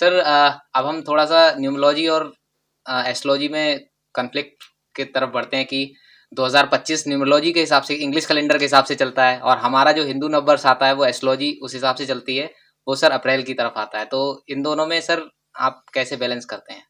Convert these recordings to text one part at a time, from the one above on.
Sir अब हम थोड़ा-सा न्यूमरोलॉजी और एस्ट्रोलॉजी में कॉन्फ्लिक्ट की तरफ बढ़ते हैं कि 2025 न्यूमरोलॉजी के हिसाब से इंग्लिश कैलेंडर के हिसाब से चलता है और हमारा जो हिंदू नववर्ष आता है वो एस्ट्रोलॉजी उस हिसाब से चलती है, वो सर अप्रैल की तरफ आता है। तो इन दोनों में सर आप कैसे बैलेंस करते हैं?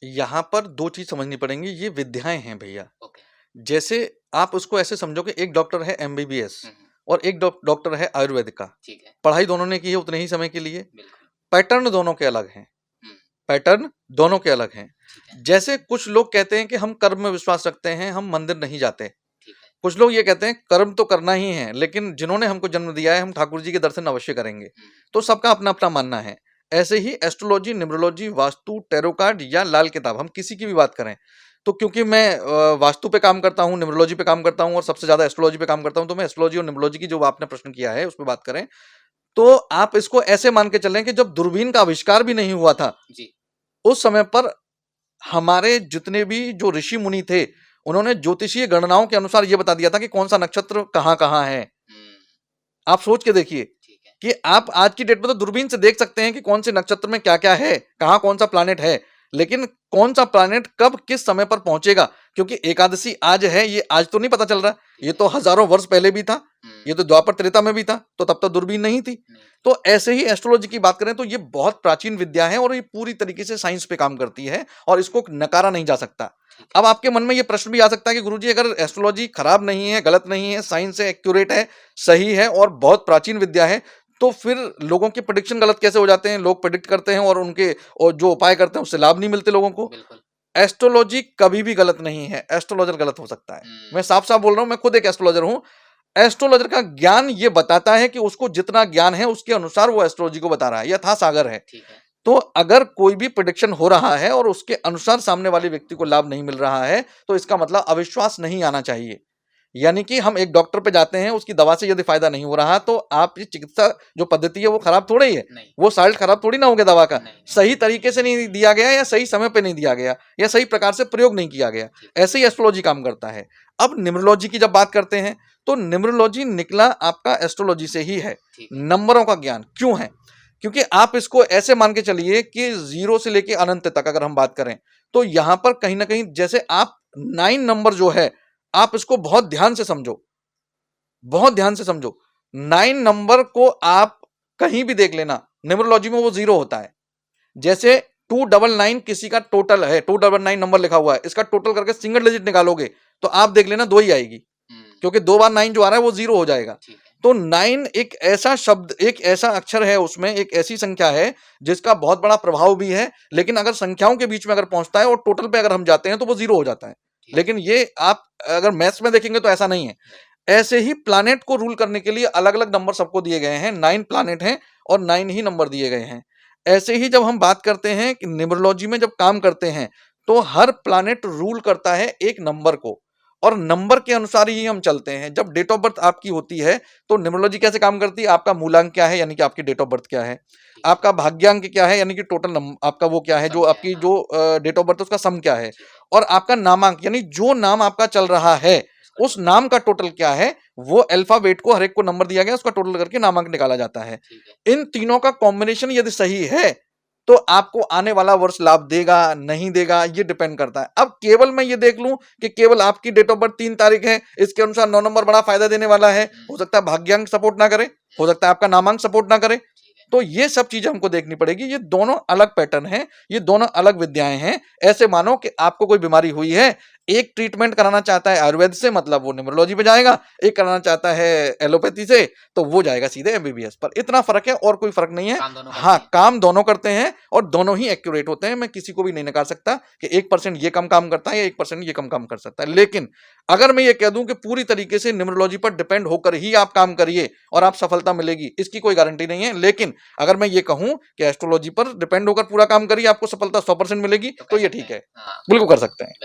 यहाँ पर 2 चीज़ समझनी पड़ेंगी, ये विद्याएँ हैं भैया। ओके। जैसे आप उसको ऐसे समझो कि एक डॉक्टर है एमबीबीएस हुँ, और एक डॉक्टर है आयुर्वेद का। ठीक है, पढ़ाई दोनों ने की है उतने ही समय के लिए, बिल्कुल। पैटर्न दोनों के अलग हैं। हुँ, पैटर्न दोनों के अलग हैं। ठीक है, जैसे कुछ लोग कहते हैं कि हम कर्म में विश्वास रखते हैं, हम मंदिर नहीं जाते। ठीक है। कुछ लोग ये कहते हैं कर्म तो करना ही है, लेकिन जिन्होंने हमको जन्म दिया है, हम ठाकुर जी के दर्शन अवश्य करेंगे। हुँ, तो सबका अपना-अपना मानना है। ऐसे ही astrology, numerology, vastu, tarot card या लाल किताब, हम किसी की भी बात करें, तो क्योंकि मैं वास्तु पे काम करता हूँ, न्यूमरोलॉजी पे काम करता हूँ और सबसे ज़्यादा एस्ट्रोलॉजी पे काम करता हूँ, तो मैं एस्ट्रोलॉजी और न्यूमरोलॉजी की जो आपने प्रश्न किया है, उस पे बात करें, तो आप इसको ऐसे मान के चलें कि जब दूरबीन का आविष्कार भी नहीं हुआ था, जी, उस समय पर हमारे जितने भी जो ऋषि मुनि थे, उन्होंने ज्योतिषीय गणनाओं के अनुसार ये बता दिया था कि कौन-सा नक्षत्र कहाँ-कहाँ है। हुँ, आप सोच के देखिए ठीक है, कि आप आज की डेट में तो दूरबीन से देख सकते हैं कि कौन से नक्षत्र में क्या-क्या है, कहाँ कौन-सा प्लैनेट है, लेकिन कौन-सा प्लैनेट कब किस समय पर पहुंचेगा, क्योंकि एकादशी आज है, ये आज तो नहीं पता चल रहा, ठीक ये है। तो हजारों वर्ष पहले भी था, हुँ, ये तो द्वापर त्रेता में भी था, तो तब तो दूरबीन नहीं थी। नहीं, तो ऐसे ही एस्ट्रोलॉजी की बात करें तो ये बहुत प्राचीन विद्या है और ये पूरी तरीके से साइंस पे काम करती है और इसको नकारा नहीं जा सकता। ठीक है। अब आपके मन में ये प्रश्न भी आ सकता है कि गुरुजी अगर एस्ट्रोलॉजी खराब नहीं है, गलत नहीं है, साइंस है, एक्यूरेट है, सही है और बहुत प्राचीन विद्या है, तो फिर लोगों के प्रेडिक्शन गलत कैसे हो जाते हैं? लोग प्रेडिक्ट करते हैं और उनके और जो उपाय करते हैं उससे लाभ नहीं मिलते लोगों को। बिल्कुल। एस्ट्रोलॉजी कभी भी गलत नहीं है, एस्ट्रोलॉजर गलत हो सकता है। हुँ, मैं साफ-साफ बोल रहा हूँ, मैं खुद एक एस्ट्रोलॉजर हूँ। एस्ट्रोलॉजर का ज्ञान ये बताता है कि उसको जितना ज्ञान है उसके अनुसार वो एस्ट्रोलॉजी को बता रहा है, यथा सागर है। ठीक है। तो अगर कोई भी प्रेडिक्शन हो रहा है और उसके अनुसार सामने वाले व्यक्ति को लाभ नहीं मिल रहा है, तो इसका मतलब अविश्वास नहीं आना चाहिए। यानी कि हम एक डॉक्टर पे जाते हैं, उसकी दवा से यदि फायदा नहीं हो रहा, तो आप ये चिकित्सा जो पद्धति है वो खराब थोड़ी ही है। नहीं, वो साल्ट खराब थोड़ी ना हो गया दवा का। नहीं, नहीं, सही तरीके से नहीं दिया गया या सही समय पे नहीं दिया गया या सही प्रकार से प्रयोग नहीं किया गया। ठीक है, ऐसे ही एस्ट्रोलॉजी काम करता है। अब न्यूमरोलॉजी की जब बात करते हैं, तो न्यूमरोलॉजी निकला आपका एस्ट्रोलॉजी से ही है। ठीक है। नंबरों का ज्ञान क्यों है? क्योंकि आप इसको ऐसे मान के चलिए कि 0 से लेके अनंत तक अगर हम बात करें, तो यहाँ पर कहीं न कहीं जैसे आप 9 नंबर जो है, आप इसको बहुत ध्यान से समझो। बहुत ध्यान से समझो। 9 नंबर को आप कहीं भी देख लेना, न्यूमरोलॉजी में वो 0 होता है। जैसे 299 किसी का टोटल है, 299 नंबर लिखा हुआ है, इसका टोटल करके सिंगल डिजिट निकालोगे, तो आप देख लेना 2 ही आएगी, हुँ, क्योंकि 2 बार 9 जो आ रहा है वो 0 हो जाएगा। ठीक है। तो 9 एक ऐसा शब्द, एक ऐसा अक्षर है उसमें, एक ऐसी संख्या है जिसका बहुत बड़ा प्रभाव भी है, लेकिन अगर संख्याओं के बीच में अगर पहुंचता है और टोटल पे अगर हम जाते हैं तो वो 0 हो जाता है। ठीक है। लेकिन ये आप अगर मैथ्स में देखेंगे तो ऐसा नहीं है। नहीं, ऐसे ही प्लैनेट को रूल करने के लिए अलग-अलग नंबर सबको दिए गए हैं, 9 प्लैनेट हैं और 9 ही नंबर दिए गए हैं। ऐसे ही जब हम बात करते हैं कि न्यूमरोलॉजी में जब काम करते हैं, तो हर प्लैनेट रूल करता है एक नंबर को और नंबर के अनुसार ही हम चलते हैं। जब डेट ऑफ बर्थ आपकी होती है, तो न्यूमरोलॉजी कैसे काम करती है? आपका मूलांक क्या है, यानी कि आपकी डेट ऑफ बर्थ क्या है? ठीक है। आपका भाग्यांक क्या है, यानी कि टोटल आपका वो क्या है, जो सब क्या है? आपकी हाँ, जो डेट ऑफ बर्थ है उसका सम क्या है? ठीक है। और आपका नामांक, यानी जो नाम आपका चल रहा है, उसका उस टोटल नाम का टोटल क्या है? वो अल्फाबेट को हर एक को नंबर दिया गया है, उसका टोटल करके नामांक निकाला जाता है। ठीक है। इन तीनों का कॉम्बिनेशन यदि सही है, तो आपको आने वाला वर्ष लाभ देगा, नहीं देगा, ये डिपेंड करता है। अब केवल मैं ये देख लूं कि केवल आपकी डेट ऑफ बर्थ 3 तारीख है, इसके अनुसार 9 नंबर बड़ा फायदा देने वाला है, हुँ, हो सकता है भाग्यांक सपोर्ट ना करे, हो सकता है आपका नामांक सपोर्ट ना करे। ठीक है। तो ये सब चीजें हमको देखनी पड़ेगी। ये दोनों अलग पैटर्न हैं, ये दोनों अलग विद्याएं हैं। ऐसे मानो कि आपको कोई बीमारी हुई है, एक ट्रीटमेंट कराना चाहता है आयुर्वेद से, मतलब वो न्यूमरोलॉजी पे जाएगा, एक कराना चाहता है एलोपैथी से, तो वो जाएगा सीधे एमबीबीएस पर। इतना फर्क है और कोई फर्क नहीं है। काम दोनों करते हाँ, हैं। काम दोनों करते हैं और दोनों ही एक्यूरेट होते हैं। मैं किसी को भी नहीं नकार सकता कि 1% ये कम काम करता है या 1% ये कम काम कर सकता है। लेकिन अगर मैं ये कह दूं कि पूरी तरीके से न्यूमरोलॉजी पर डिपेंड होकर ही आप काम करिए और आप सफलता मिलेगी, इसकी कोई गारंटी नहीं है। लेकिन अगर मैं ये कहूं कि एस्ट्रोलॉजी पर डिपेंड होकर पूरा काम करिए, आपको सफलता 100% मिलेगी, तो तो कर ये सकते ठीक हैं। है। हाँ, बिल्कुल कर सकते हैं।